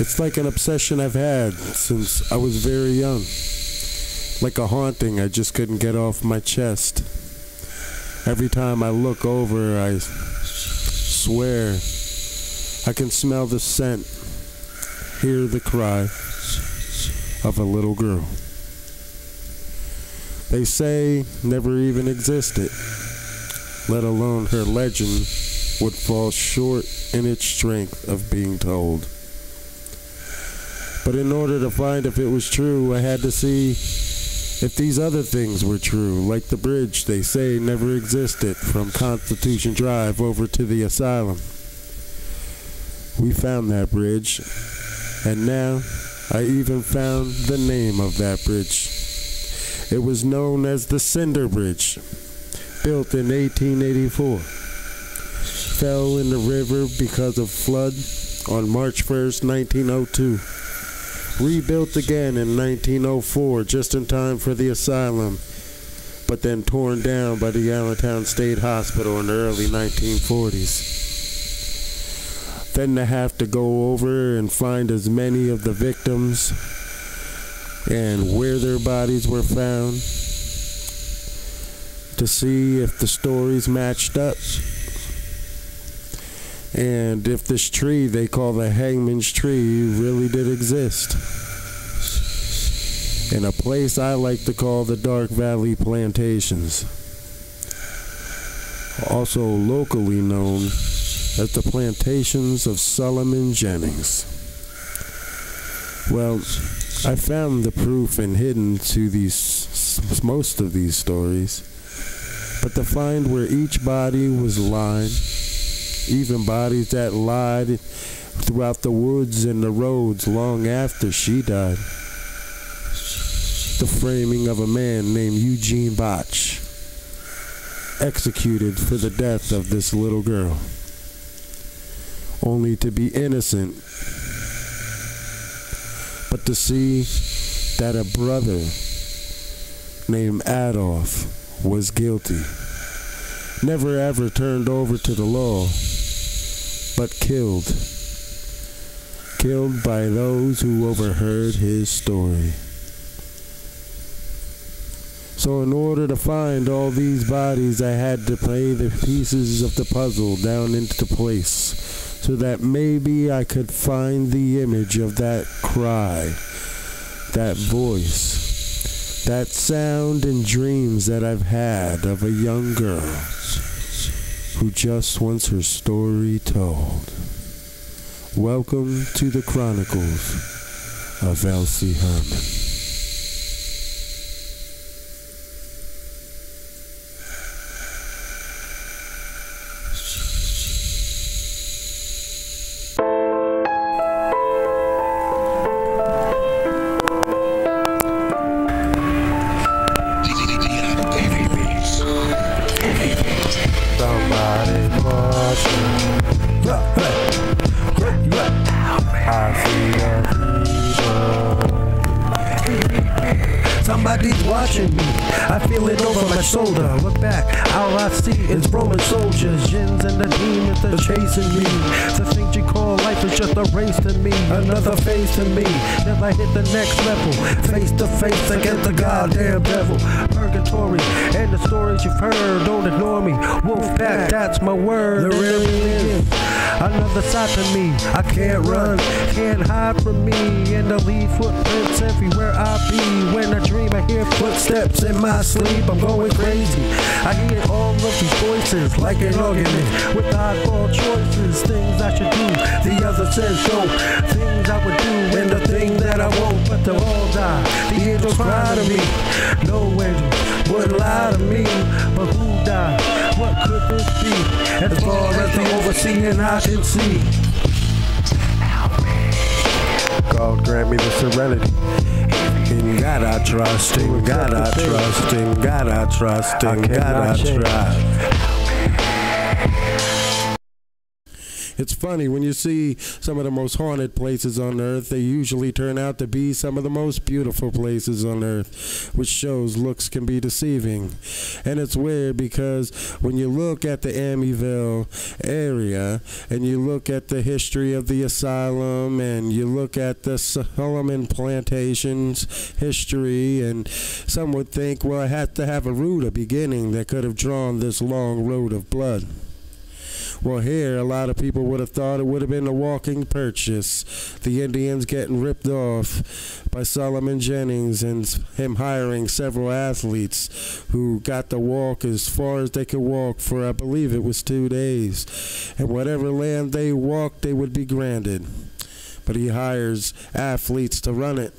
It's like an obsession I've had since I was very young. Like a haunting I just couldn't get off my chest. Every time I look over, I swear I can smell the scent, hear the cry of a little girl. They say never even existed, let alone her legend would fall short in its strength of being told. But in order to find if it was true, I had to see if these other things were true, like the bridge they say never existed from Constitution Drive over to the asylum. We found that bridge, and now I even found the name of that bridge. It was known as the Cinder Bridge, built in 1884. Fell in the river because of flood on March 1st, 1902. Rebuilt again in 1904, just in time for the asylum, but then torn down by the Allentown State Hospital in the early 1940s. Then to have to go over and find as many of the victims and where their bodies were found to see if the stories matched up. And if this tree they call the hangman's tree really did exist. In a place I like to call the Dark Valley Plantations. Also locally known as the Plantations of Solomon Jennings. Well, I found the proof and hidden to most of these stories. But to find where each body was lying, even bodies that lied throughout the woods and the roads long after she died. The framing of a man named Eugene Botch, executed for the death of this little girl, only to be innocent, but to see that a brother named Adolf was guilty, never ever turned over to the law, but killed by those who overheard his story. So in order to find all these bodies, I had to play the pieces of the puzzle down into place, so that maybe I could find the image of that cry, that voice, that sound and dreams that I've had of a young girl who just wants her story told. Welcome to the Chronicles of Elsie Herman. Somebody's watching me, I feel it over my shoulder. Look back, all I see is Roman soldiers, jinns and the demons that are chasing me. The things you call life is just a race to me, another phase to me. Till I hit the next level, face to face against the goddamn devil. Purgatory and the stories you've heard, don't ignore me. Wolfpack, that's my word. There really is another side to me. I can't run, can't hide from me, and I leave footprints everywhere I be. When I dream, I hear footsteps in my sleep. I'm going crazy. I hear all of these voices like an argument with oddball choices. Things I should do, the other says don't. Things I would do and the thing that I won't, but they'll all die. The angels cry to me. No angel would lie to me, but who died? What could this be? As far as the overseeing I can see. God grant me the serenity. In God I trust, in God I trust, in God I trust, in God I trust. It's funny, when you see some of the most haunted places on earth, they usually turn out to be some of the most beautiful places on earth, which shows looks can be deceiving. And it's weird because when you look at the Amityville area and you look at the history of the asylum and you look at the Solomon plantations history, and some would think, well, it had to have a root, a beginning that could have drawn this long road of blood. Well, here, a lot of people would have thought it would have been a walking purchase. The Indians getting ripped off by Solomon Jennings and him hiring several athletes who got to walk as far as they could walk for, I believe it was 2 days. And whatever land they walked, they would be granted. But he hires athletes to run it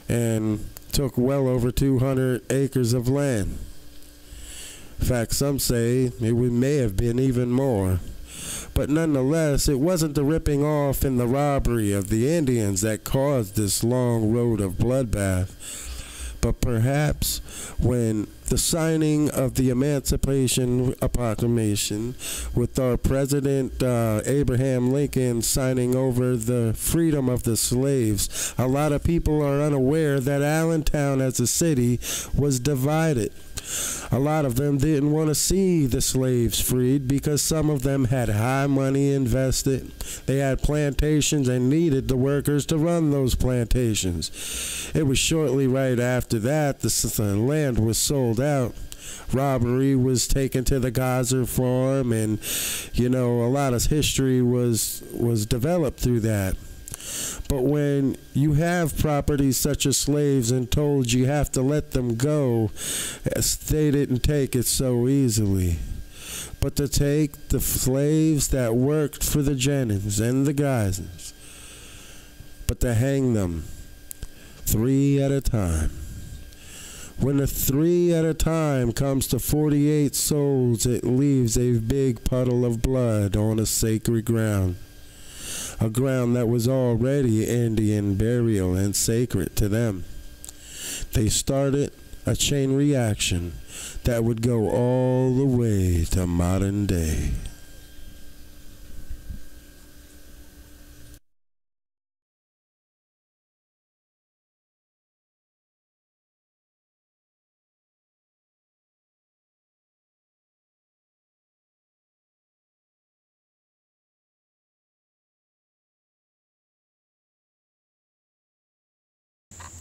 and took well over 200 acres of land. In fact, some say it may have been even more. But nonetheless, it wasn't the ripping off and the robbery of the Indians that caused this long road of bloodbath. But perhaps when the signing of the Emancipation Proclamation, with our President Abraham Lincoln signing over the freedom of the slaves, a lot of people are unaware that Allentown as a city was divided. A lot of them didn't want to see the slaves freed because some of them had high money invested. They had plantations and needed the workers to run those plantations. It was shortly right after that the land was sold out. Robbery was taken to the Geyser farm, and a lot of history was developed through that. But when you have properties such as slaves and told you have to let them go, they didn't take it so easily. But to take the slaves that worked for the Jennings and the Geysers, but to hang them 3 at a time. When the 3 at a time comes to 48 souls, it leaves a big puddle of blood on a sacred ground. A ground that was already Indian burial and sacred to them. They started a chain reaction that would go all the way to modern day.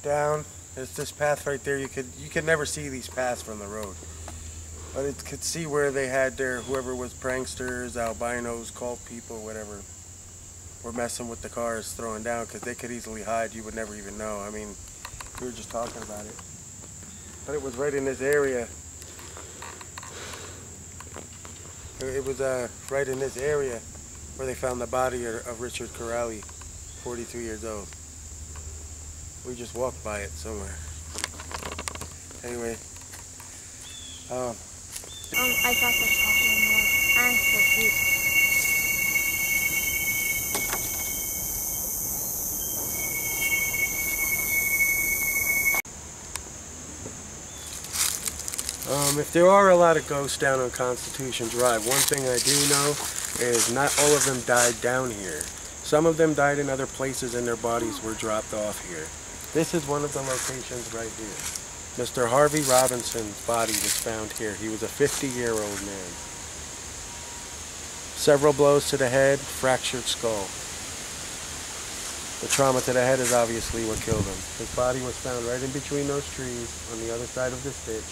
Down, there's this path right there. You could never see these paths from the road, but it could see where they had their, whoever was pranksters, albinos, cult people, whatever, were messing with the cars, throwing down, because they could easily hide. You would never even know. I mean, we were just talking about it, but it was right in this area. It was right in this area where they found the body of Richard Corrali, 42 years old. We just walked by it somewhere. Anyway. I thought the chocolate more and for food. If there are a lot of ghosts down on Constitution Drive, one thing I do know is not all of them died down here. Some of them died in other places and their bodies were dropped off here. This is one of the locations right here. Mr. Harvey Robinson's body was found here. He was a 50-year-old man. Several blows to the head, fractured skull. The trauma to the head is obviously what killed him. His body was found right in between those trees on the other side of this ditch,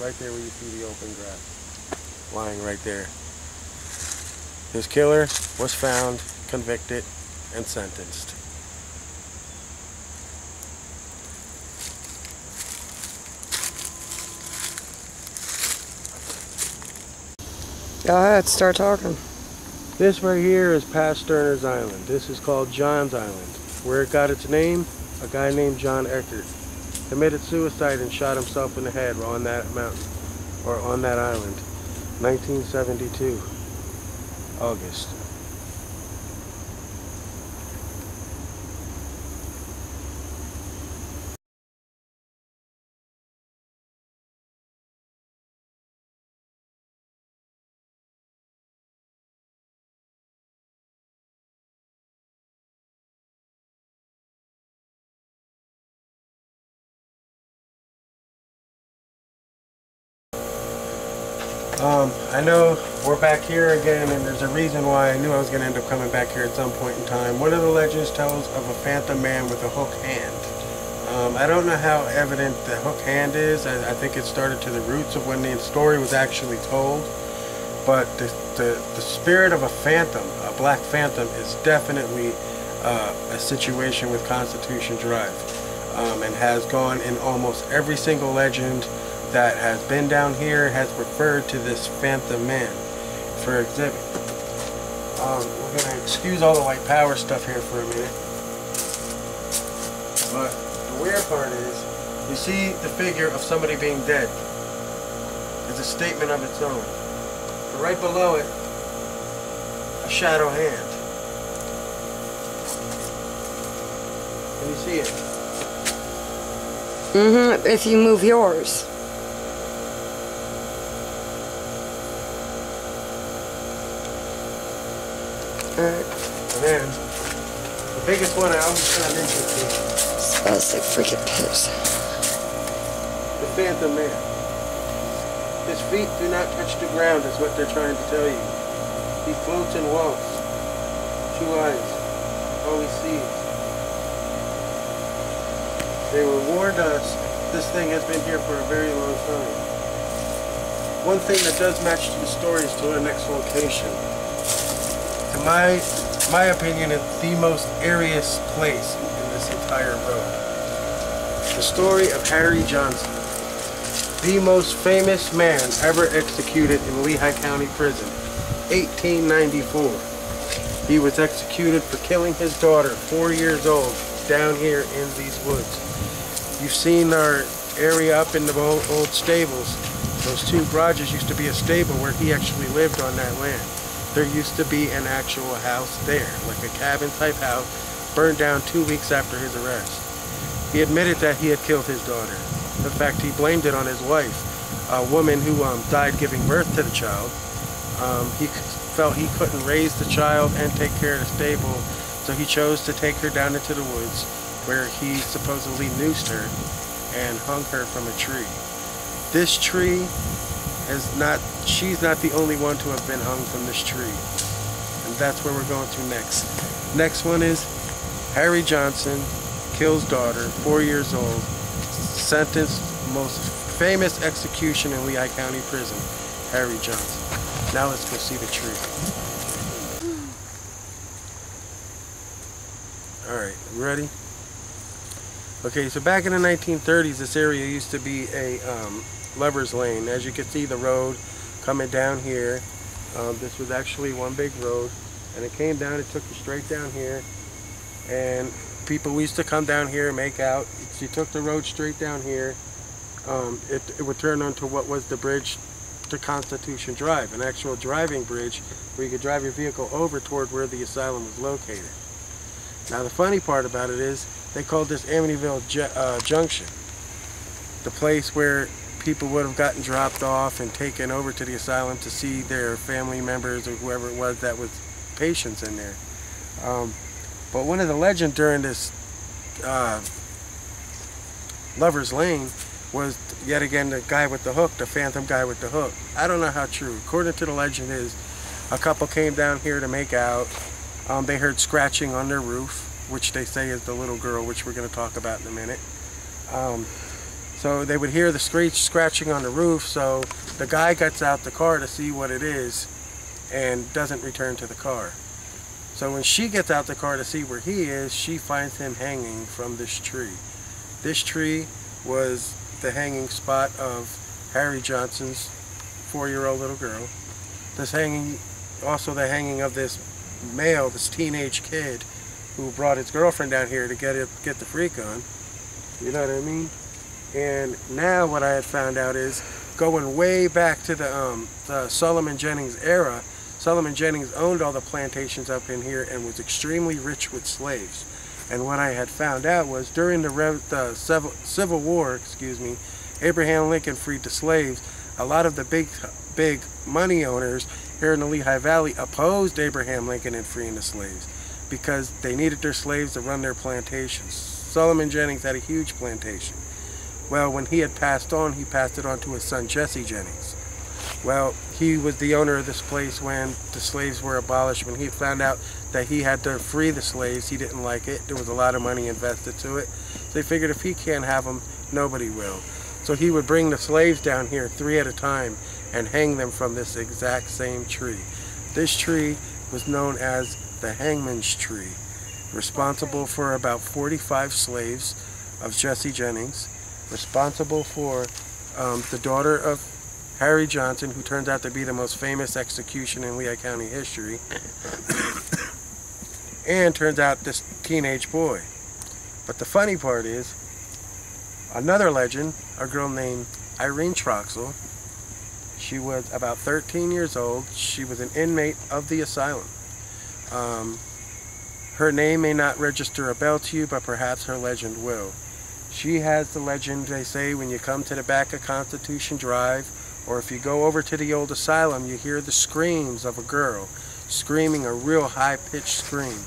right there where you see the open grass, lying right there. His killer was found, convicted, and sentenced. Go ahead, start talking. This right here is past Sterner's Island. This is called John's Island. Where it got its name, a guy named John Eckert committed suicide and shot himself in the head on that mountain, or on that island, 1972, August. I know we're back here again, and there's a reason why I knew I was going to end up coming back here at some point in time. One of the legends tells of a phantom man with a hook hand. I don't know how evident the hook hand is. I think it started to the roots of when the story was actually told. But the spirit of a phantom, a black phantom, is definitely a situation with Constitution Drive, and has gone in almost every single legend that has been down here has referred to this phantom man for exhibit. We're going to excuse all the white power stuff here for a minute. But the weird part is, you see the figure of somebody being dead. It's a statement of its own. But right below it, a shadow hand. Can you see it? Mm-hmm. If you move yours. Alright. And then, the biggest one I always found interesting. Smells like freaking piss. The Phantom Man. His feet do not touch the ground is what they're trying to tell you. He floats and walks. 2 eyes. All he sees. They warned us this thing has been here for a very long time. One thing that does match to the story is to the next location. In my opinion, it's the most airiest place in this entire road. The story of Harry Johnson, the most famous man ever executed in Lehigh County Prison, 1894. He was executed for killing his daughter, 4 years old, down here in these woods. You've seen our area up in the old stables. Those 2 garages used to be a stable where he actually lived on that land. There used to be an actual house there, like a cabin type house, burned down 2 weeks after his arrest. He admitted that he had killed his daughter. In fact, he blamed it on his wife, a woman who died giving birth to the child. He felt he couldn't raise the child and take care of the stable, so he chose to take her down into the woods, where he supposedly noosed her and hung her from a tree. This tree she's not the only one to have been hung from this tree. And that's where we're going to next. Next one is Harry Johnson kills daughter, 4 years old, sentenced, most famous execution in Lehigh County Prison, Harry Johnson. Now let's go see the tree. Alright, ready? Okay, so back in the 1930s, this area used to be a lover's lane. As you can see, the road coming down here, this was actually one big road, and it came down, it took you straight down here, and people used to come down here and make out. If you took the road straight down here, it would turn onto what was the bridge to Constitution Drive, an actual driving bridge where you could drive your vehicle over toward where the asylum was located. Now the funny part about it is they called this Amityville Junction, the place where people would have gotten dropped off and taken over to the asylum to see their family members or whoever it was that was patients in there. But one of the legends during this Lover's Lane was yet again the guy with the hook, the phantom guy with the hook. I don't know how true. According to the legend is, a couple came down here to make out. They heard scratching on their roof, which they say is the little girl, which we're going to talk about in a minute. So they would hear the scratching on the roof, so the guy gets out the car to see what it is and doesn't return to the car. So when she gets out the car to see where he is, she finds him hanging from this tree. This tree was the hanging spot of Harry Johnson's 4-year-old little girl. This hanging, also the hanging of this male, this teenage kid who brought his girlfriend down here to get the freak on. You know what I mean? And now what I had found out is, going way back to the Solomon Jennings era, Solomon Jennings owned all the plantations up in here and was extremely rich with slaves. And what I had found out was during the Civil War, Abraham Lincoln freed the slaves. A lot of the big money owners here in the Lehigh Valley opposed Abraham Lincoln in freeing the slaves because they needed their slaves to run their plantations. Solomon Jennings had a huge plantation. Well, when he had passed on, he passed it on to his son Jesse Jennings. Well, he was the owner of this place when the slaves were abolished. When he found out that he had to free the slaves, he didn't like it. There was a lot of money invested to it. So he figured if he can't have them, nobody will. So he would bring the slaves down here 3 at a time and hang them from this exact same tree. This tree was known as the hangman's tree, responsible for about 45 slaves of Jesse Jennings, responsible for the daughter of Harry Johnson, who turns out to be the most famous execution in Lehigh County history, and turns out this teenage boy. But the funny part is, another legend, a girl named Irene Troxel. She was about 13 years old. She was an inmate of the asylum. Her name may not register a bell to you, but perhaps her legend will. She has the legend, they say, when you come to the back of Constitution Drive, or if you go over to the old asylum, you hear the screams of a girl screaming a real high-pitched scream.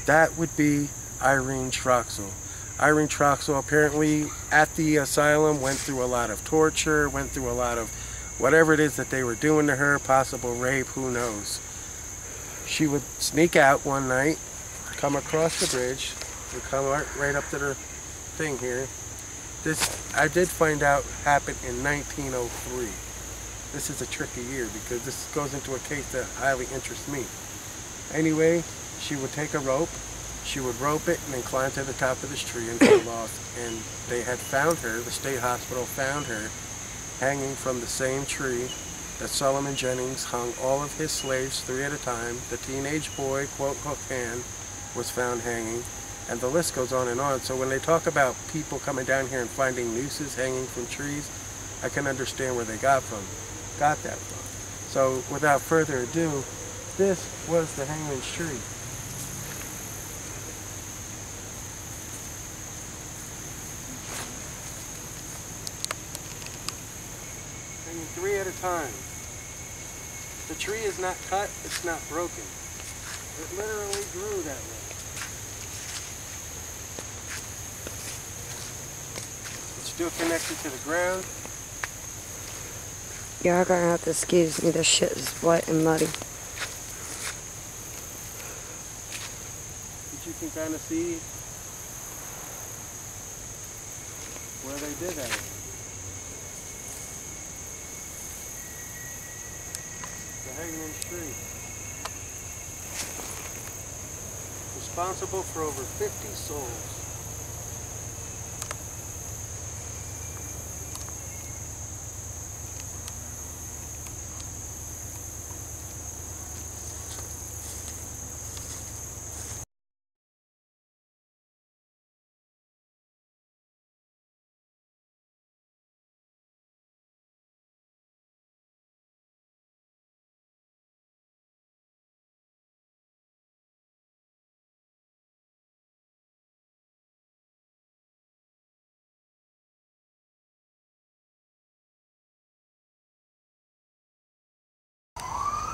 That would be Irene Troxel. Irene Troxel apparently at the asylum went through a lot of torture, went through a lot of whatever it is that they were doing to her, possible rape, who knows. She would sneak out one night, come across the bridge, and come right up to the thing here. This, I did find out, happened in 1903. This is a tricky year because this goes into a case that highly interests me. Anyway, she would take a rope, she would rope it and then climb to the top of this tree and fall off. And they had found her, the state hospital found her, hanging from the same tree that Solomon Jennings hung all of his slaves 3 at a time. The teenage boy, quote, hook hand, was found hanging. And the list goes on and on. So when they talk about people coming down here and finding nooses hanging from trees, I can understand where they got that from. So without further ado, this was the hangman's tree. Hanging 3 at a time. The tree is not cut, it's not broken. It literally grew that way. Still connected to the ground. You're gonna have to excuse me, this shit is wet and muddy. But you can kind of see where they did that. The hangman's tree. Responsible for over 50 souls.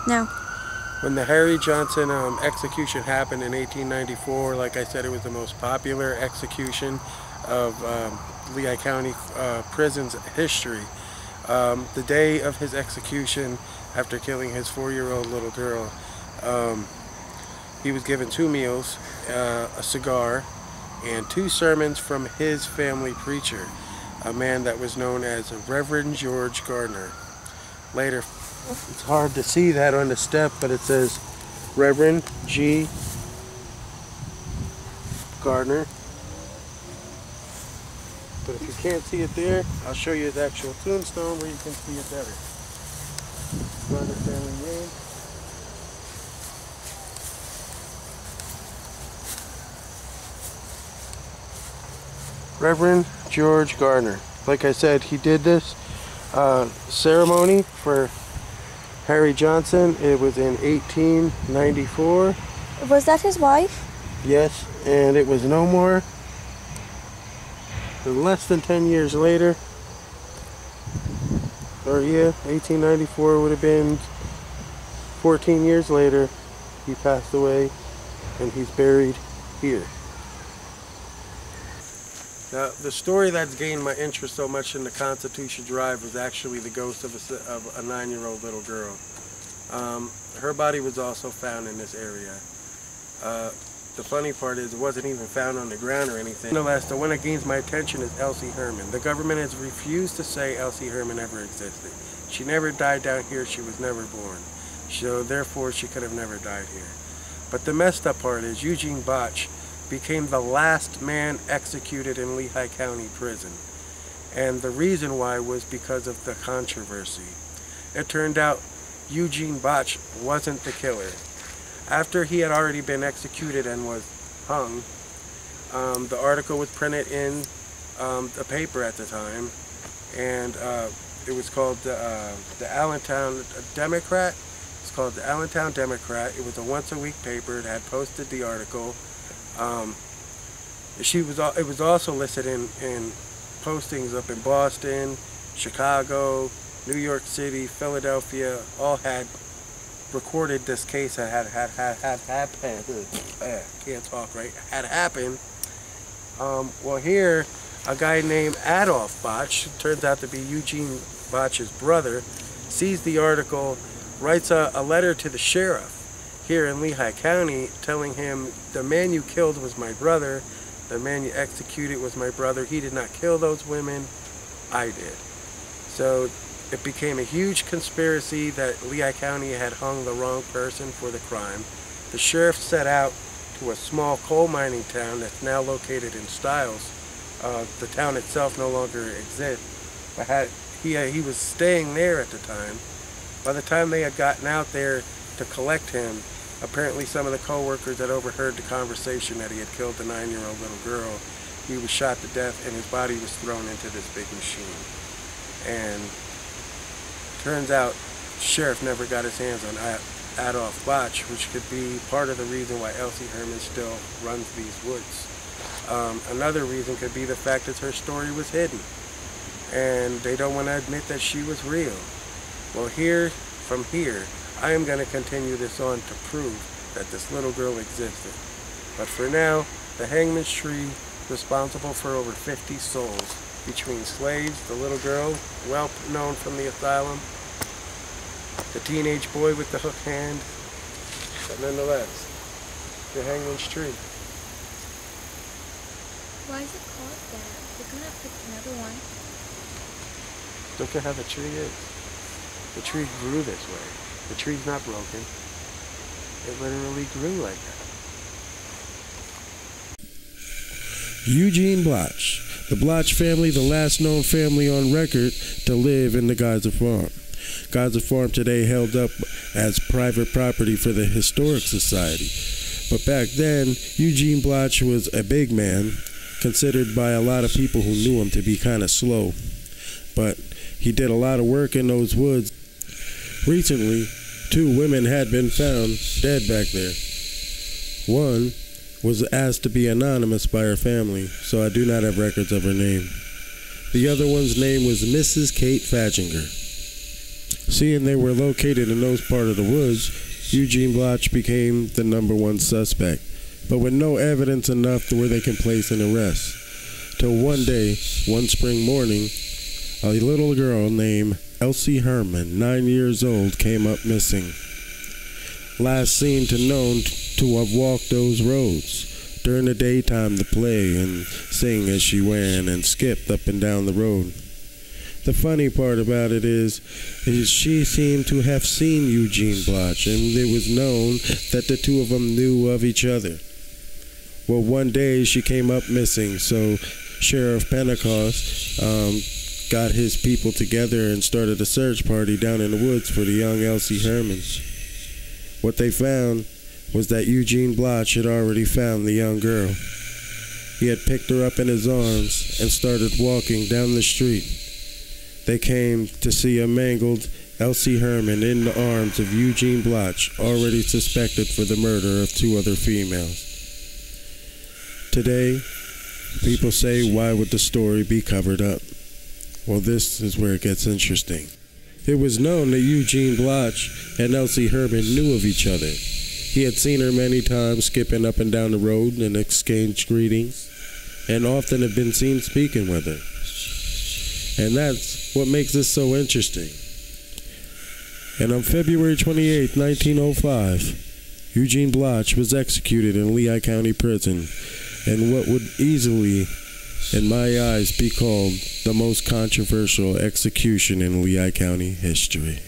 No. When the Harry Johnson execution happened in 1894, like I said, it was the most popular execution of Lehigh County prison's history. The day of his execution, after killing his 4-year-old little girl, he was given 2 meals, a cigar, and 2 sermons from his family preacher, a man that was known as Reverend George Gardner. Later, it's hard to see that on the step, but it says Reverend G. Gardner. But if you can't see it there, I'll show you the actual tombstone where you can see it better. Gardner family name. Reverend George Gardner. Like I said, he did this ceremony for Harry Johnson. It was in 1894. Was that his wife? Yes, and it was no more than less than 10 years later. Or yeah, 1894 would have been 14 years later. He passed away and he's buried here. Now, the story that's gained my interest so much in the Constitution Drive was actually the ghost of a 9-year-old little girl. Her body was also found in this area. The funny part is it wasn't even found on the ground or anything. Nonetheless, the one that gains my attention is Elsie Herman. The government has refused to say Elsie Herman ever existed. She never died down here. She was never born. So therefore, she could have never died here. But the messed up part is Eugene Botch became the last man executed in Lehigh County Prison. And the reason why was because of the controversy. It turned out Eugene Botch wasn't the killer. After he had already been executed and was hung, the article was printed in a paper at the time, and it was called the Allentown Democrat. It's called the Allentown Democrat. It was a once-a-week paper. It had posted the article. It was also listed in postings up in Boston, Chicago, New York City, Philadelphia. All had recorded this case that had happened. Can't talk right. Had happened. Well, here a guy named Adolf Botch, turns out to be Eugene Botch's brother, sees the article, writes a letter to the sheriff here in Lehigh County telling him, the man you killed was my brother, the man you executed was my brother, he did not kill those women, I did. So it became a huge conspiracy that Lehigh County had hung the wrong person for the crime. The sheriff set out to a small coal mining town that's now located in Stiles. The town itself no longer exists, but he was staying there at the time. By the time they had gotten out there to collect him, apparently some of the co-workers had overheard the conversation that he had killed the 9-year-old little girl. He was shot to death and his body was thrown into this big machine. And turns out the sheriff never got his hands on Adolf Botch, which could be part of the reason why Elsie Herman still runs these woods. Another reason could be the fact that her story was hidden and they don't want to admit that she was real. Well, from here, I am going to continue this on to prove that this little girl existed. But for now, the hangman's tree, responsible for over 50 souls, between slaves, the little girl, well known from the asylum, the teenage boy with the hook hand, but nonetheless, the hangman's tree. Why is it called that? They're gonna pick another one. Look at how the tree is. The tree grew this way. The tree's not broken. It literally grew like that. Eugene Botch. The Botch family, the last known family on record to live in the Geyser Farm. Geyser Farm today held up as private property for the Historic Society. But back then, Eugene Botch was a big man, considered by a lot of people who knew him to be kind of slow. But he did a lot of work in those woods. Recently, 2 women had been found dead back there. One was asked to be anonymous by her family, so I do not have records of her name. The other one's name was Mrs. Kate Fadginger. Seeing they were located in those part of the woods, Eugene Botch became the #1 suspect, but with no evidence enough to where they can place an arrest. Till one day, one spring morning, a little girl named Elsie Herman, 9 years old, came up missing. Last seen to known to have walked those roads during the daytime to play and sing as she ran and skipped up and down the road. The funny part about it is she seemed to have seen Eugene Botch, and it was known that the 2 of them knew of each other. Well, one day she came up missing, so Sheriff Pentecost got his people together and started a search party down in the woods for the young Elsie Herman. What they found was that Eugene Botch had already found the young girl. He had picked her up in his arms and started walking down the street. They came to see a mangled Elsie Herman in the arms of Eugene Botch, already suspected for the murder of 2 other females. Today, people say, why would the story be covered up? Well, this is where it gets interesting. It was known that Eugene Botch and Elsie Herman knew of each other. He had seen her many times skipping up and down the road and exchanged greetings. and often have been seen speaking with her. And that's what makes this so interesting. And on February 28, 1905, Eugene Botch was executed in Lehigh County Prison in what would easily, in my eyes, be called the most controversial execution in Lehigh County history.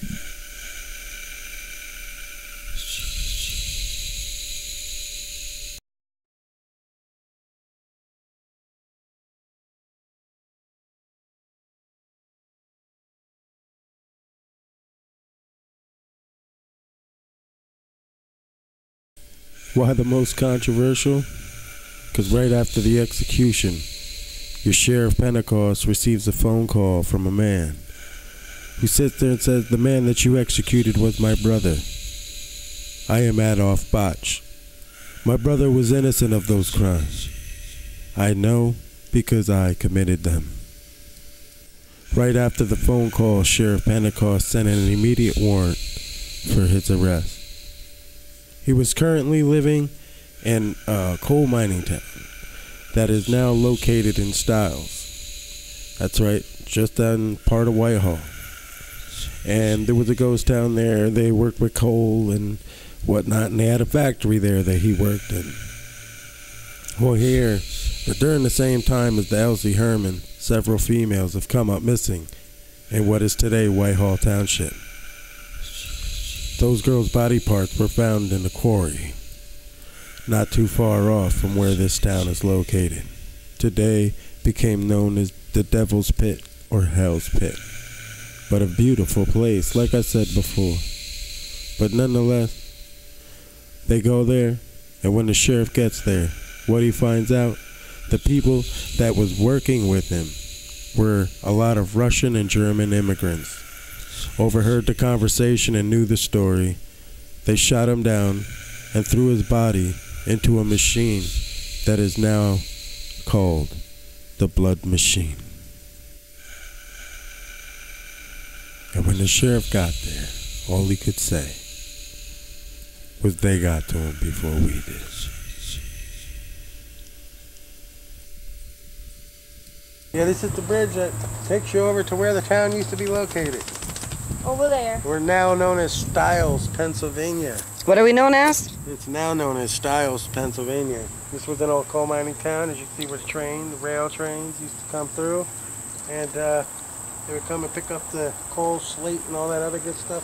Why the most controversial? Because right after the execution, your sheriff Pentecost receives a phone call from a man who sits there and says, "The man that you executed was my brother. I am Adolph Botch. My brother was innocent of those crimes. I know because I committed them." Right after the phone call, Sheriff Pentecost sent an immediate warrant for his arrest. He was currently living in a coal mining town that is now located in Stiles. That's right, just on part of Whitehall. And there was a ghost town there. They worked with coal and whatnot, and they had a factory there that he worked in. Well, here, during the same time as the Elsie Herman, several females have come up missing in what is today Whitehall Township. Those girls' body parts were found in a quarry, not too far off from where this town is located. Today became known as the Devil's Pit or Hell's Pit, but a beautiful place, like I said before. But nonetheless, they go there, and when the sheriff gets there, what he finds out, the people that was working with him were a lot of Russian and German immigrants. Overheard the conversation and knew the story. They shot him down and threw his body into a machine that is now called the blood machine. And when the sheriff got there, all he could say was they got to him before we did. Yeah, this is the bridge that takes you over to where the town used to be located. Over there. We're now known as Stiles, Pennsylvania. What are we known as? It's now known as Stiles, Pennsylvania. This was an old coal mining town, as you can see where the rail trains used to come through. And they would come and pick up the coal, slate, and all that other good stuff,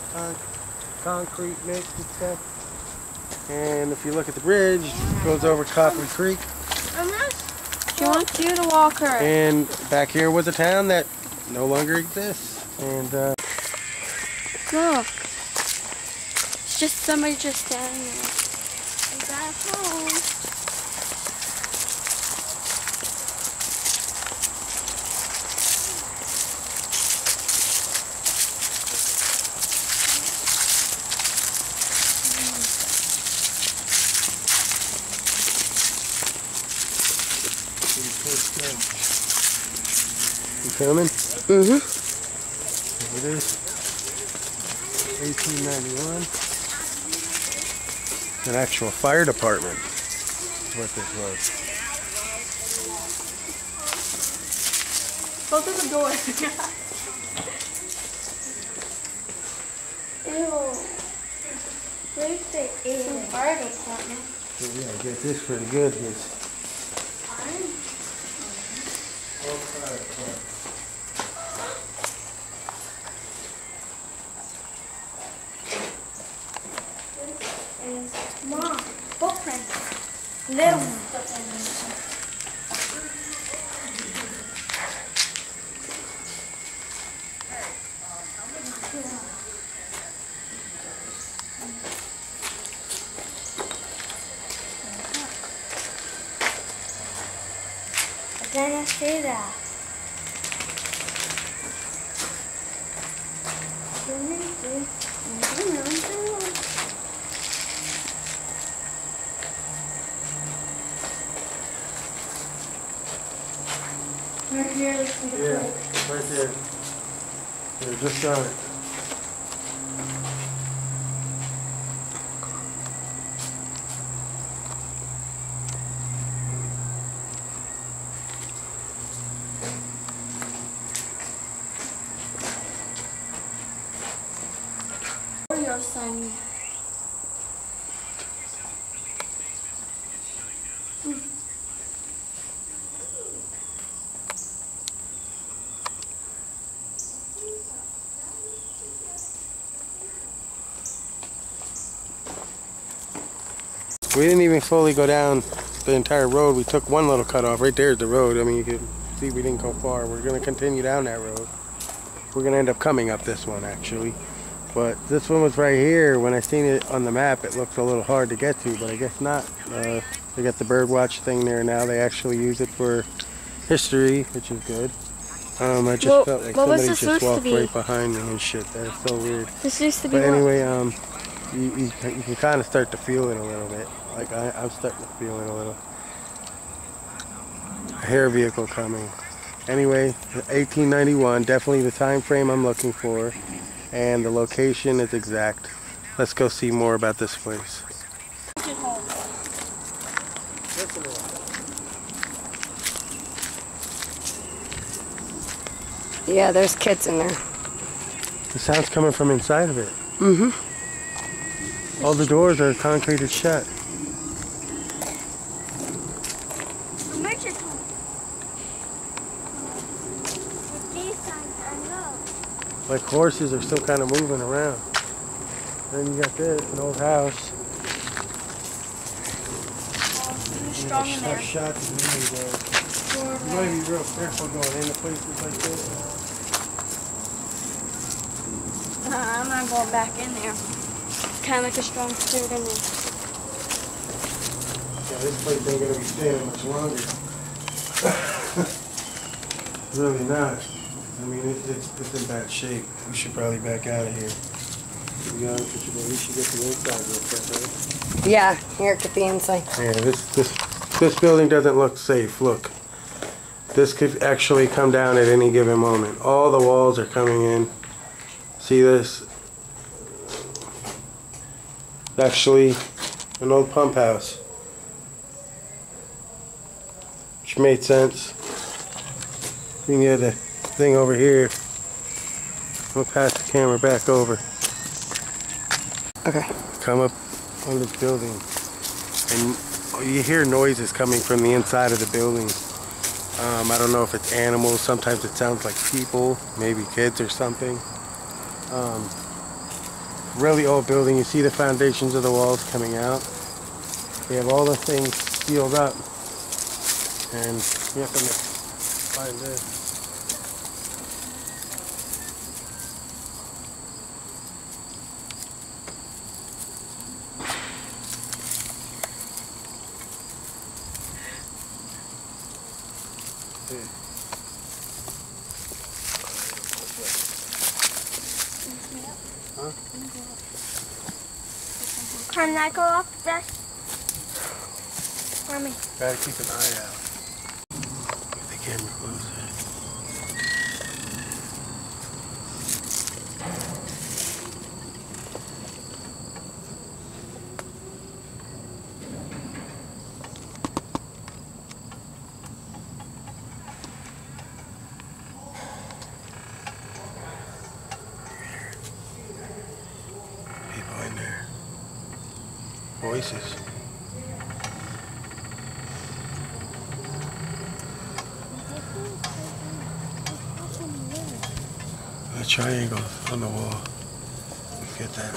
concrete mix and stuff. And if you look at the bridge, it goes over Coffee Creek. She wants you to walk her. And back here was a town that no longer exists. And look. It's just somebody just standing there. Is that home? You coming? Mm-hmm. Here it is. 1891. An actual fire department is what this was. Go through the door. Ew. Where's the fire department? So yeah, I guess this pretty good. This. Mom, footprints. Little footprints. I didn't see that. Right here, let's see the Yeah, plate. right there. They're just on it. We didn't even fully go down the entire road. We took one little cut off. Right there's the road. I mean, you can see we didn't go far. We're going to continue down that road. We're going to end up coming up this one, actually. But this one was right here. When I seen it on the map, it looked a little hard to get to, but I guess not. They got the birdwatch thing there now. They actually use it for history, which is good. I just felt like somebody just walked right behind me and shit. That's so weird. This used to be. But anyway, you can kind of start to feel it a little bit. Like I'm starting to feel it a little. A hair vehicle coming. Anyway, 1891, definitely the time frame I'm looking for, and the location is exact. Let's go see more about this place. Yeah, there's kids in there. The sound's coming from inside of it. Mm-hmm. All the doors are concreted shut. Like horses are still kind of moving around. Then you got this, an old house. Strong in there. Shots in there. You want to be real careful going into places like this. I'm not going back in there. Kind of like a strong spirit in there. Yeah, this place ain't gonna be staying much longer. Really not. I mean, it's in bad shape. We should probably back out of here. To be honest with you, but we should get to the inside real quick, right? Yeah, here, get the inside. Yeah, this building doesn't look safe. Look, this could actually come down at any given moment. All the walls are coming in. See this? It's actually an old pump house, which made sense. We can get the thing over here. We'll pass the camera back over. Okay. Come up on this building, and you hear noises coming from the inside of the building. I don't know if it's animals. Sometimes it sounds like people, maybe kids or something. Really old building. You see the foundations of the walls coming out. They have all the things sealed up, and you have to find this. Huh? Can I go up this? For me. Gotta keep an eye out. Get the camera closer. Voices. The triangle on the wall. Get that.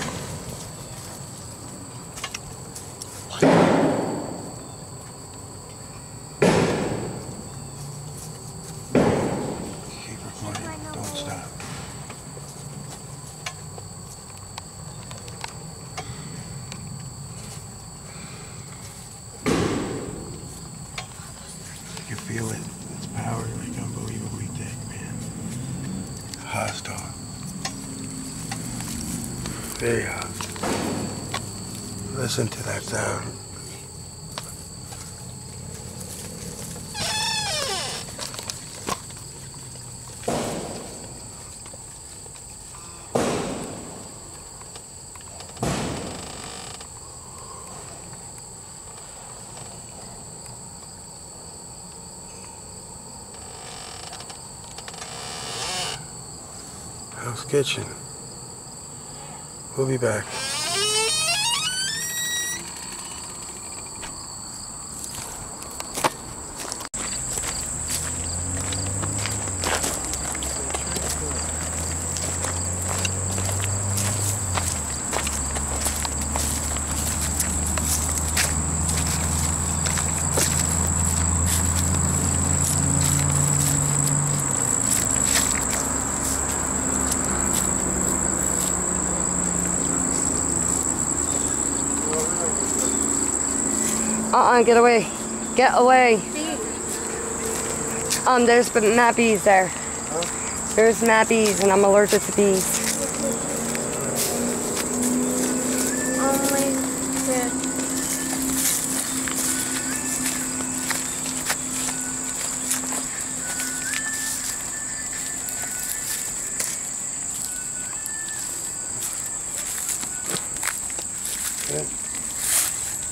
Keep recording. Don't stop. You feel it. It's power like unbelievably thick, man. Hostile. Very hot. Listen to that sound. Hell's Kitchen. We'll be back. on, get away. Get away. There's mad bees there. There's mad bees, and I'm allergic to bees.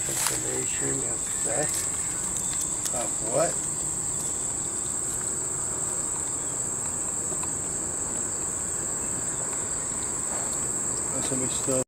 Information of that. Of what? That's some stuff.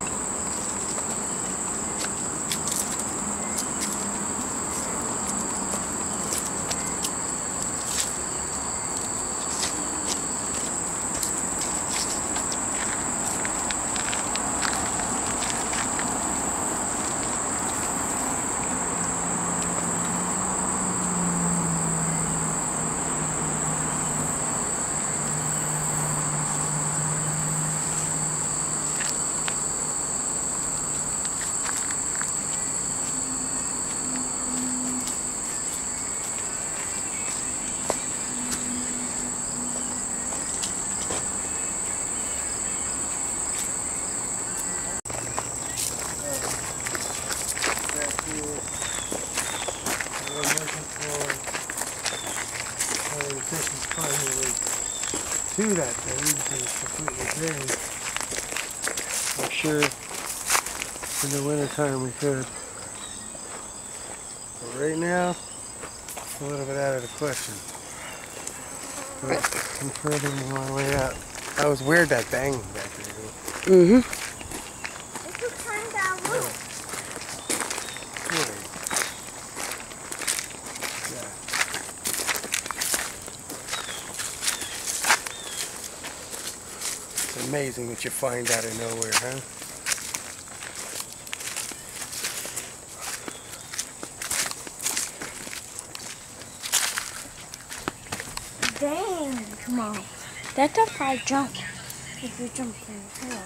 To that thing because it's completely gray. I'm sure in the winter time we could. But right now, it's a little bit out of the question. But I'm further my way out. That was weird, that bang back there. Mm-hmm. Amazing what you find out of nowhere, huh? Dang, come on. That could probably jump if you jump from the hill.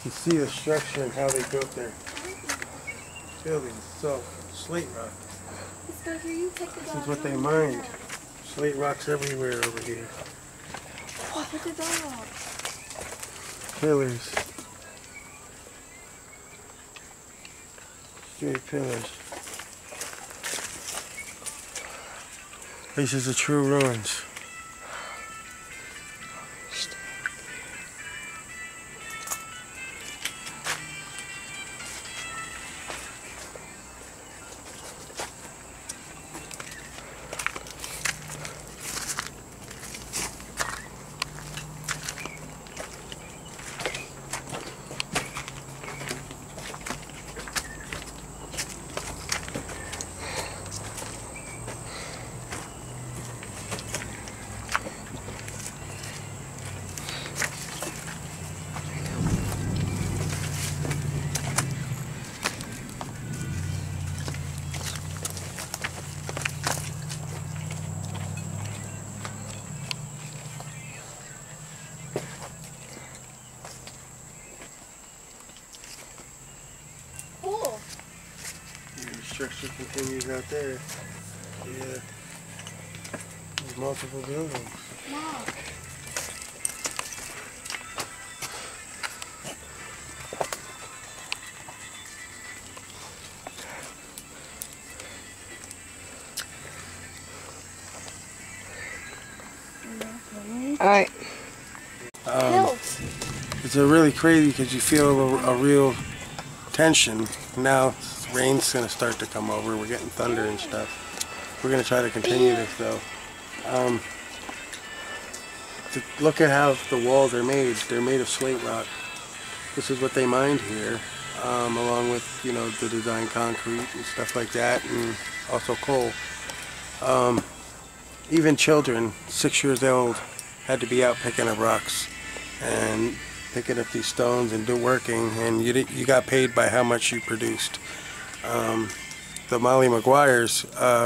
You see the structure and how they built their buildings. So, slate rock. This is what they mined. Slate rocks everywhere over here. Look at that. Pillars. Straight pillars. Places of true ruins. Structure continues out there. Yeah. There's multiple buildings. Mom. Alright. It's a really crazy because you feel a real tension. Now rain's going to start to come over. We're getting thunder and stuff. We're going to try to continue this though. Look at how the walls are made. They're made of slate rock. This is what they mined here, along with, you know, the designed concrete and stuff like that, and also coal. Even children, 6 years old, had to be out picking up rocks and picking up these stones and working, and you got paid by how much you produced. The Molly Maguires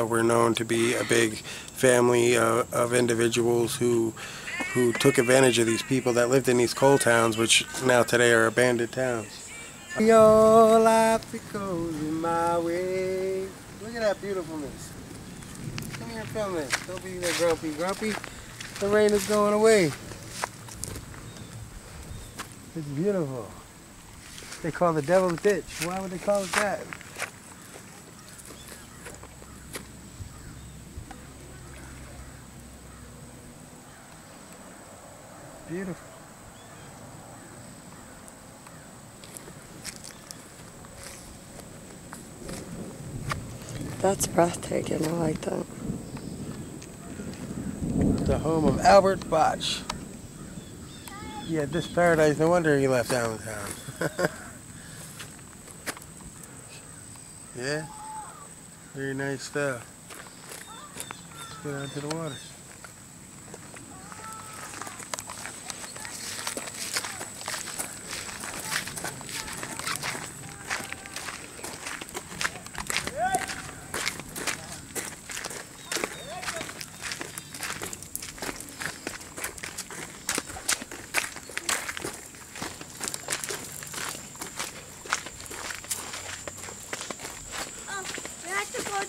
were known to be a big family of individuals who who took advantage of these people that lived in these coal towns, which now today are abandoned towns. Your life goes in my way. Look at that beautifulness. Come here and film this. Don't be there grumpy. Grumpy, the rain is going away. It's beautiful. They call the Devil's Ditch. Why would they call it that? Beautiful. That's breathtaking. I like that. The home of Albert Botch. Yeah, this paradise. No wonder he left downtown. Yeah, very nice stuff. Let's go down to the water.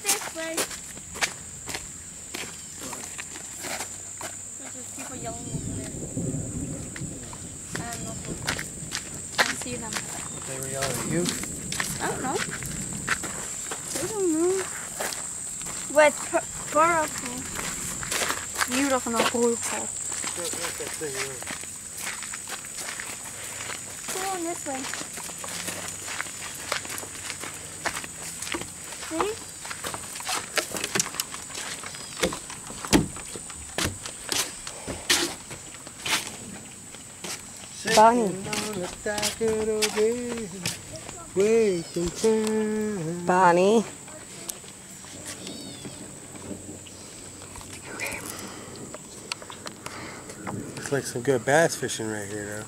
This way. There's people yelling over there. I don't know. I can see them. They were yelling at you? I don't know. I don't know. But powerful. Beautiful, not beautiful. Go on this way. See? Bonnie. Bonnie. Looks like some good bass fishing right here, though.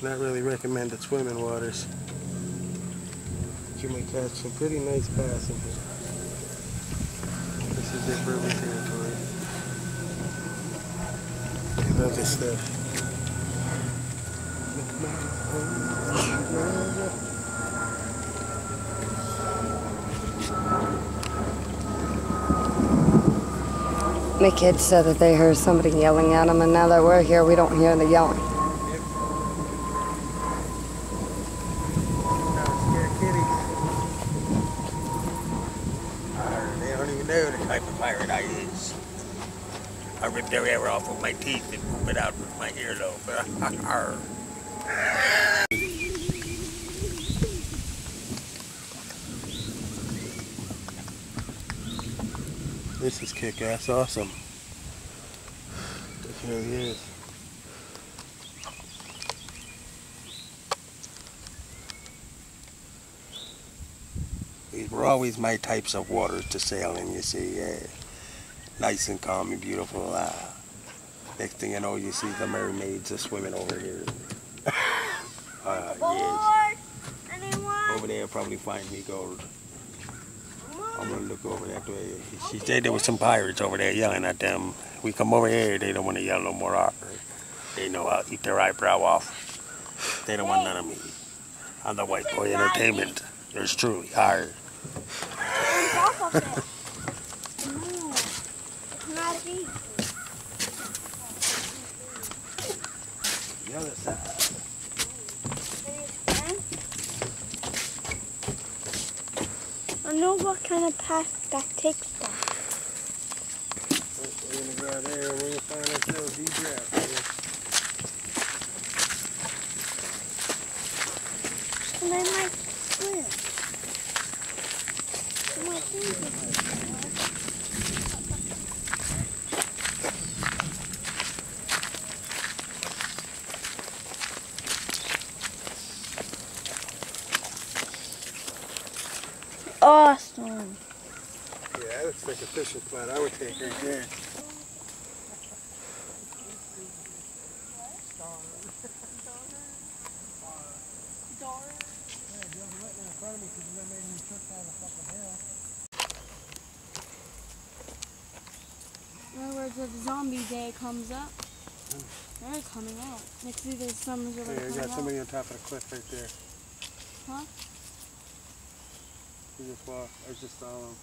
Not really recommended swimming waters. You may catch some pretty nice bass in here. This is their river territory. I love this stuff. My kids said that they heard somebody yelling at them, and now that we're here, we don't hear the yelling. They don't even know the type of pirate I is. I rip their hair off with my teeth and poop it out with my earlobe. This is kick-ass awesome. This really is. These were always my types of waters to sail in, you see. Yeah. Nice and calm and beautiful. Next thing you know, you see the mermaids are swimming over here. Yes. Over there probably find me gold. I'm gonna look over that way. She said there was some pirates over there yelling at them. We come over here, they don't want to yell no more. They know I'll eat their eyebrow off. They don't want none of me. I'm the white boy entertainment. Yours truly, hard. The other side. I know what kind of path that takes them. We're gonna go out there and we're gonna find ourselves deep draft. And I might swim. I might swim. Awesome. Yeah, that looks like a fishing spot. I would take right there. front of me because you're making me trip down the fucking hill. In other words, if zombie day comes up, they're coming out. Next to there's some Hey, I got somebody on top of the cliff right there. Huh? He just walked. I just saw them.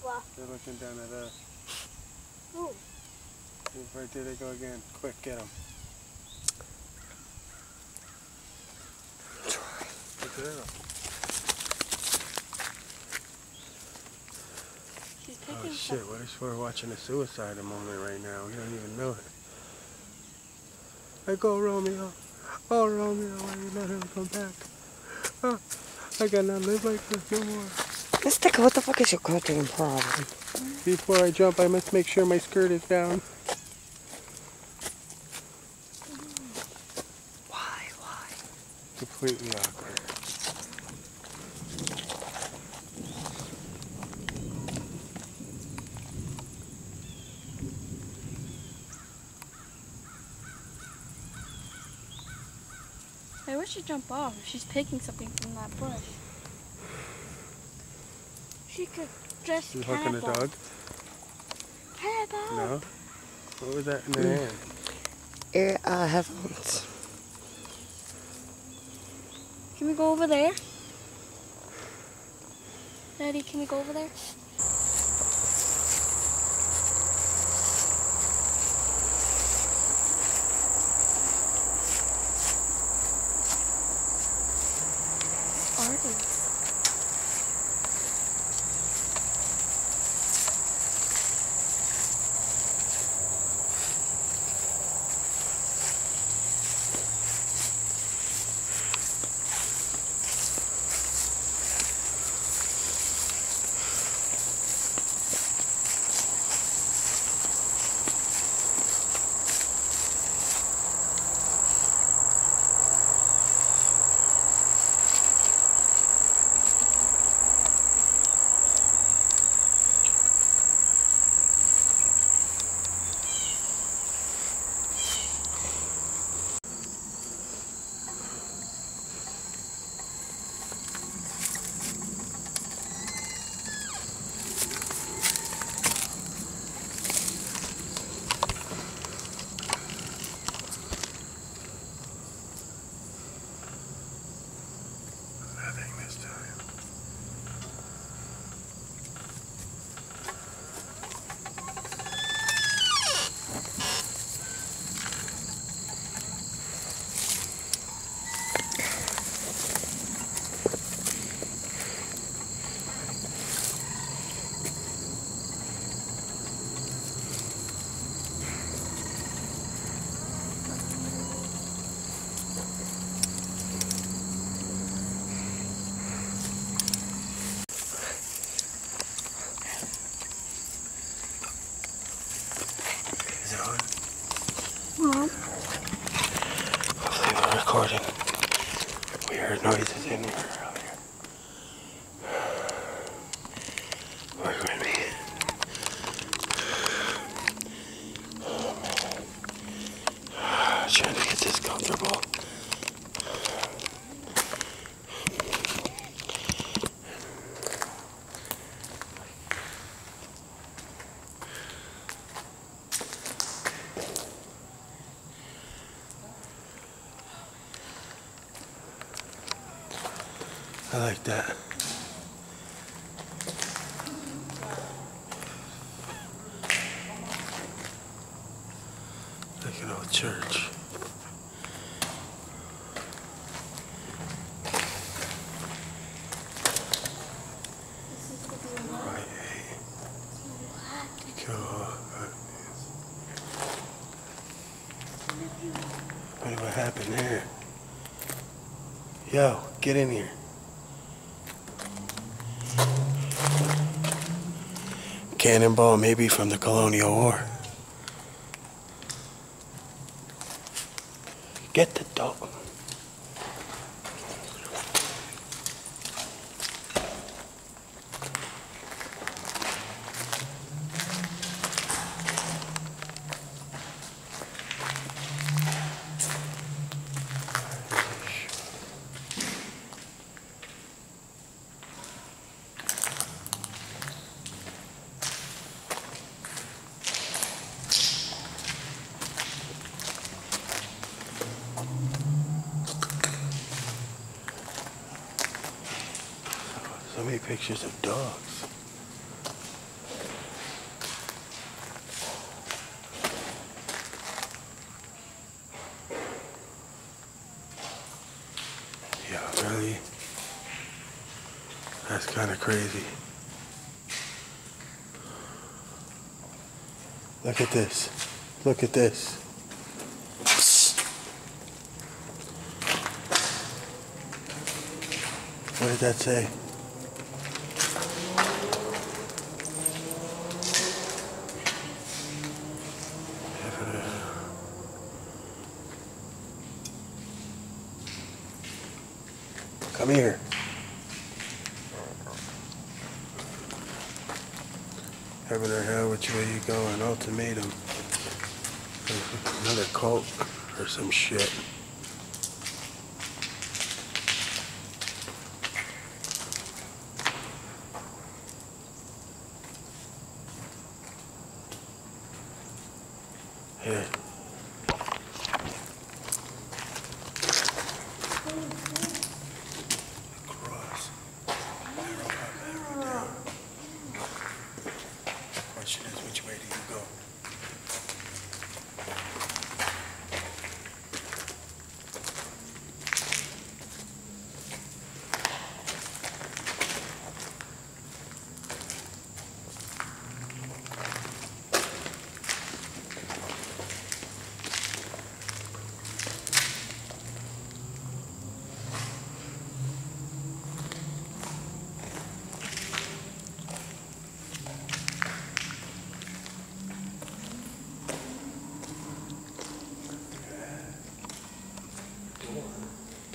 Wow. They're looking down at us. Ooh. Right there they go again. Quick, get them. Look at them. She's picking Oh shit, what if we're watching a suicide moment right now? We don't even know it. I go Romeo. Oh Romeo, why you let him come back? Oh, I cannot live like this no more. Mystica, what the fuck is your goddamn problem? Before I jump, I must make sure my skirt is down. Why? Completely awkward. I wish she'd jump off if she's picking something from that bush. She could just You hooking a dog? Cannibal. No? What was that in the hand? Ear, headphones. Can we go over there? Daddy, can we go over there? Artists. Hopefully we're recording. We heard noises in here earlier. Where would we be? Oh man. Trying to get this comfortable. I like that. Like an old church. Right. Cool. What happened there? Yo, get in here. Cannonball, maybe from the Colonial War. Get the dog. Pictures of dogs. Yeah, really? That's kind of crazy. Look at this. Look at this. What did that say? Come here. Heaven or hell, which way you going? Ultimatum. Another cult or some shit. Here. Cross. Arrow up, arrow down. Question is, which way do you go?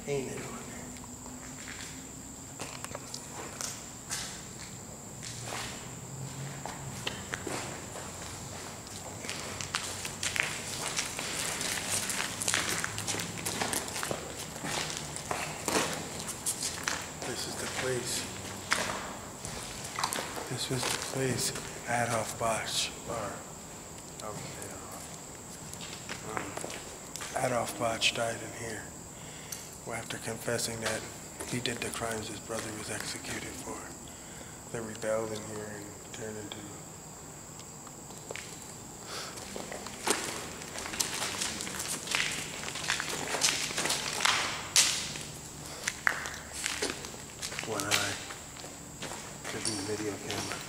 Painted on there. This is the place. This was the place Adolf Botch, Adolf Botch died in here. After confessing that he did the crimes his brother was executed for. They rebelled in here and turned into one eye. Could be a video camera.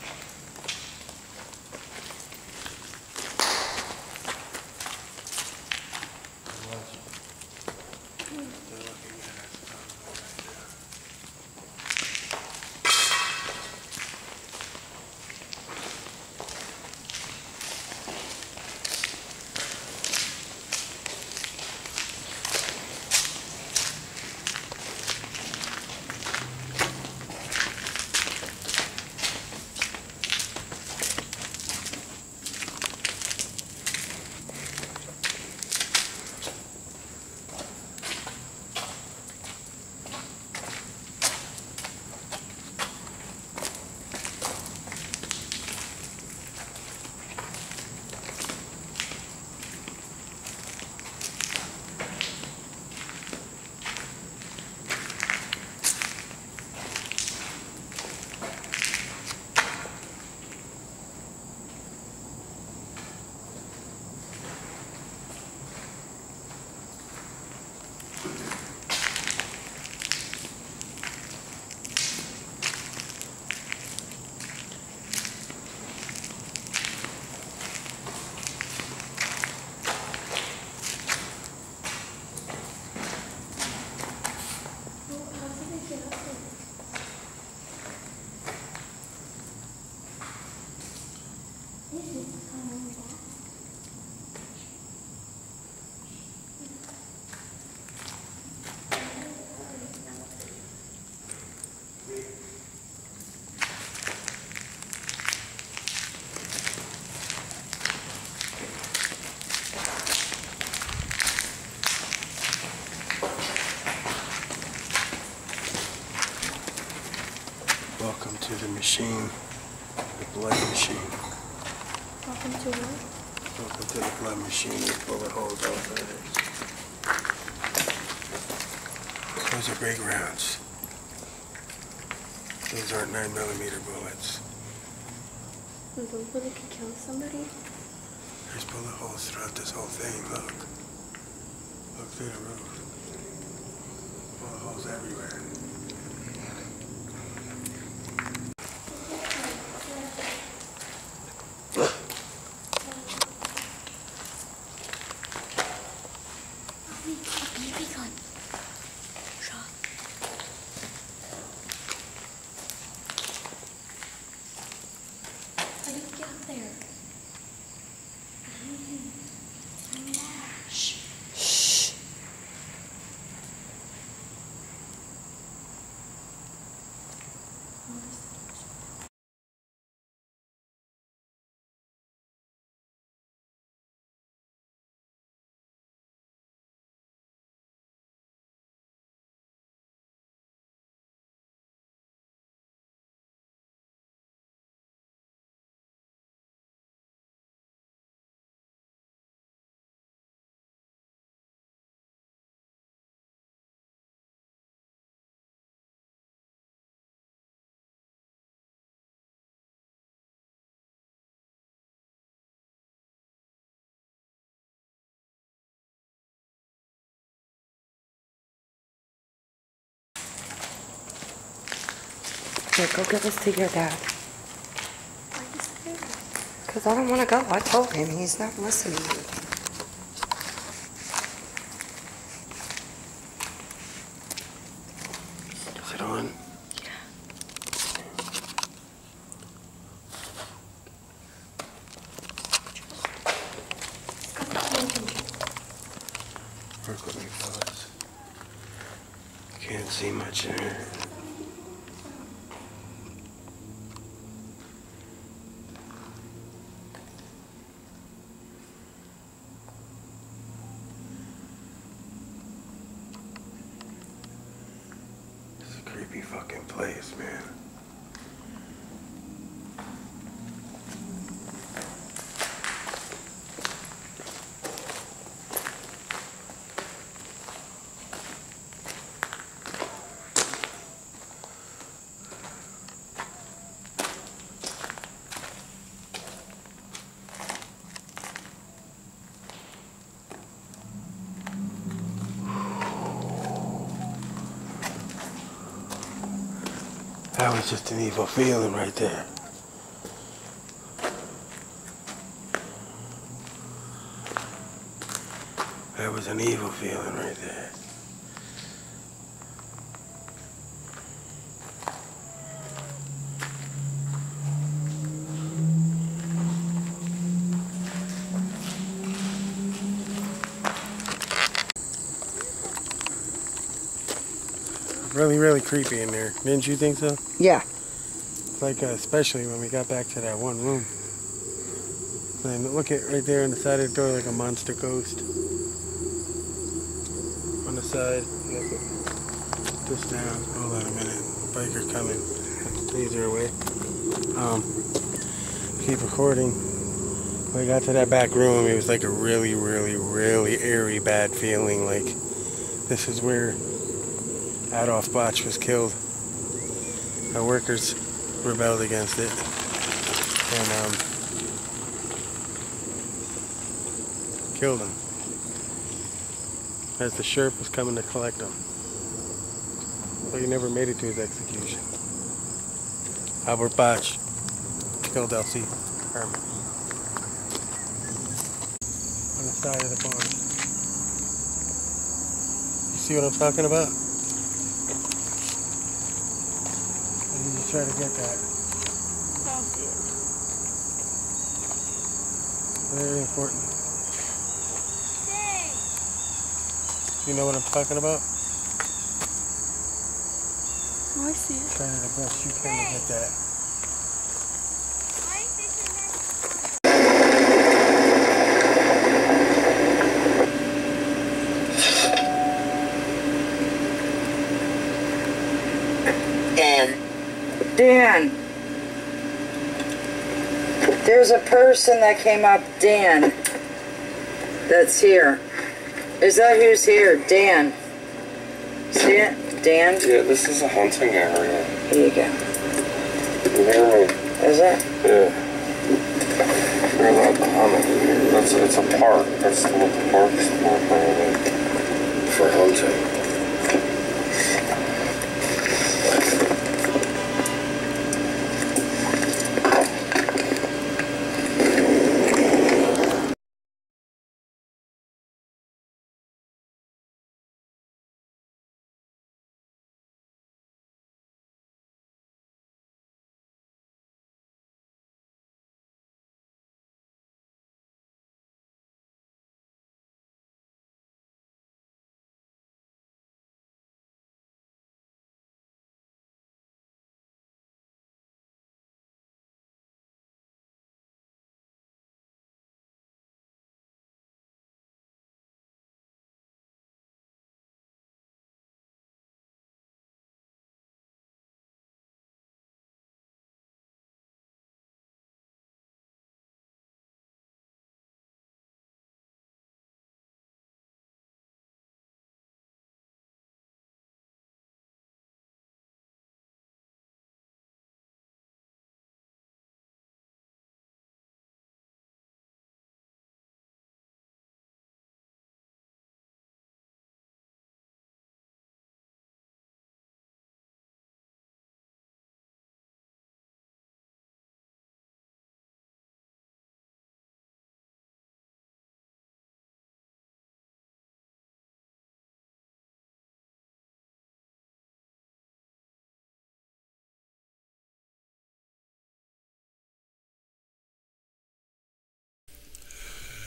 Welcome to the machine, the blood machine. Welcome to what? Welcome to the blood machine with bullet holes all over it. Those are big rounds. Those aren't 9mm bullets. Those bullets could kill somebody? There's bullet holes throughout this whole thing, look. Look through the roof. Bullet holes everywhere. Yeah, go give this to your dad. Because I don't want to go. I told him. He's not listening. Is it on? Work with me, fellas. Can't see much in here. Creepy fucking place, man. That was just an evil feeling right there. That was an evil feeling right there. Really, really creepy in there. Didn't you think so? Yeah. Like, especially when we got back to that one room. And look at right there on the side of the door, like a monster ghost. On the side, you have to put this down. Hold on a minute. Biker coming. Taser away. Keep recording. When we got to that back room, it was like a really, really, really eerie, bad feeling. Like, this is where Adolf Botch was killed. Our workers rebelled against it, and killed him as the sheriff was coming to collect him. So he never made it to his execution. Albert Botch killed Elsie Herman on the side of the barn. You see what I'm talking about? Try to get that. Very important. You know what I'm talking about? Oh, I see it. Try to the best you can to get that. Dan, there's a person that came up, Dan, that's here. Is that who's here? Dan. See it? Dan? Yeah, this is a hunting area. Here you go. Is it? Yeah. You're allowed to hunt it. It's a park. That's what the park's for hunting.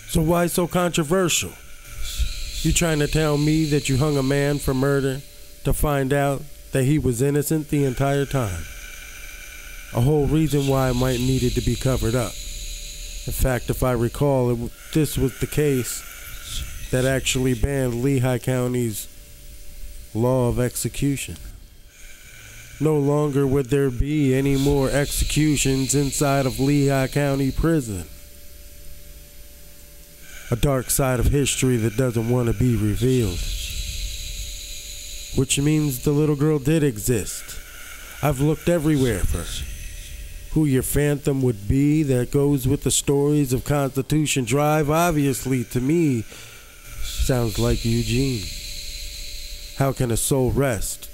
So why so controversial? You trying to tell me that you hung a man for murder to find out that he was innocent the entire time? A whole reason why it might needed to be covered up. In fact, if I recall, this was the case that actually banned Lehigh County's law of execution. No longer would there be any more executions inside of Lehigh County Prison. A dark side of history that doesn't want to be revealed. Which means the little girl did exist. I've looked everywhere for her. Who your phantom would be that goes with the stories of Constitution Drive, obviously, to me, sounds like Eugene. How can a soul rest?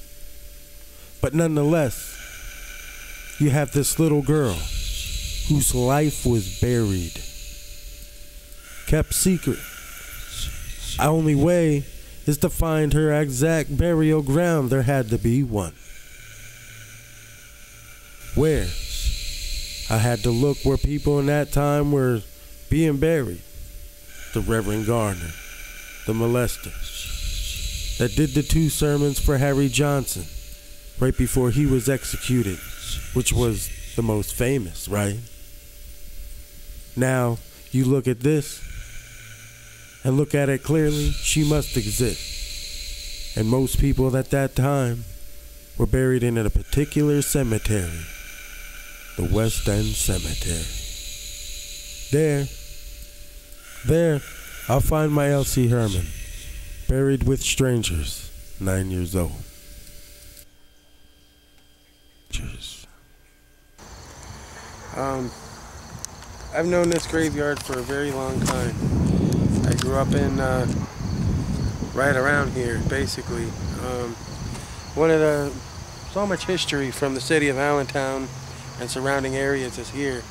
But nonetheless, you have this little girl whose life was buried. Kept secret. The only way is to find her exact burial ground. There had to be one. Where? I had to look where people in that time were being buried. The Reverend Garner, the molester, that did the 2 sermons for Harry Johnson right before he was executed, which was the most famous, right? Now, you look at this, and look at it clearly, she must exist. And most people at that time were buried in a particular cemetery, the West End Cemetery. There, I'll find my Elsie Herman, buried with strangers, 9 years old. Cheers. I've known this graveyard for a very long time. I grew up in right around here, basically. So much history from the city of Allentown and surrounding areas is here.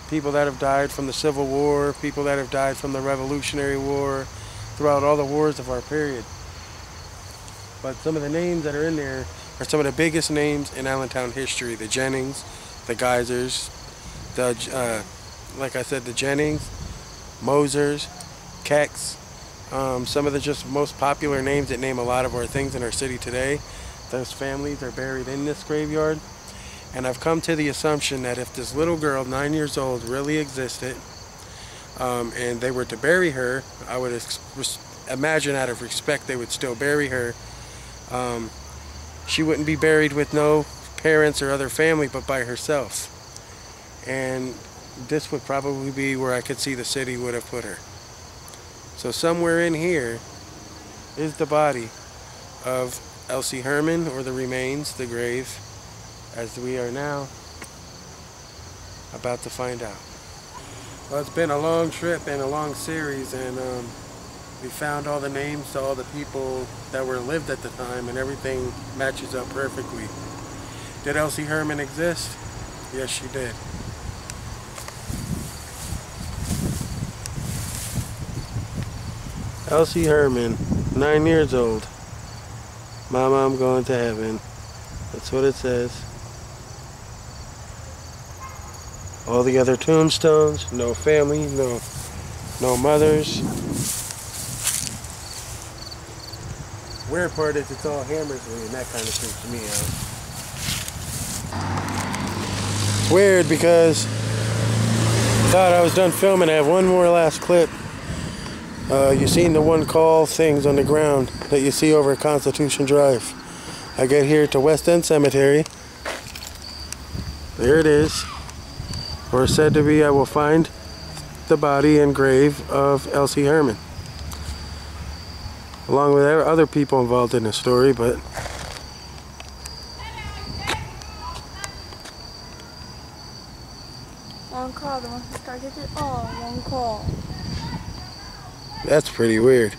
People that have died from the Civil War, people that have died from the Revolutionary War, throughout all the wars of our period. But some of the names that are in there are some of the biggest names in Allentown history. The Jennings, the Geisers, like I said, the Jennings, Mosers, Kecks, some of the just most popular names that name a lot of our things in our city today. Those families are buried in this graveyard. And I've come to the assumption that if this little girl, 9 years old, really existed, and they were to bury her, I would imagine out of respect they would still bury her. She wouldn't be buried with no parents or other family, but by herself. And this would probably be where I could see the city would have put her. So somewhere in here is the body of Elsie Herman, or the remains, the grave, as we are now About to find out. Well, it's been a long trip and a long series, and we found all the names to all the people that were lived at the time, and everything matches up perfectly. Did Elsie Herman exist? Yes, she did. Elsie Herman, 9 years old. Mama, I'm going to heaven. That's what it says. All the other tombstones, no family, no mothers. Weird part is it's all Hammersley, and that kind of freaks me out. It's weird because I thought I was done filming. I have one more last clip. You seen the one call things on the ground that you see over Constitution Drive. I get here to West End Cemetery. There it is. Or said to be, I will find the body and grave of Elsie Herman. Along with other people involved in the story, but Long call, the one who started it all. Long call. that's pretty weird.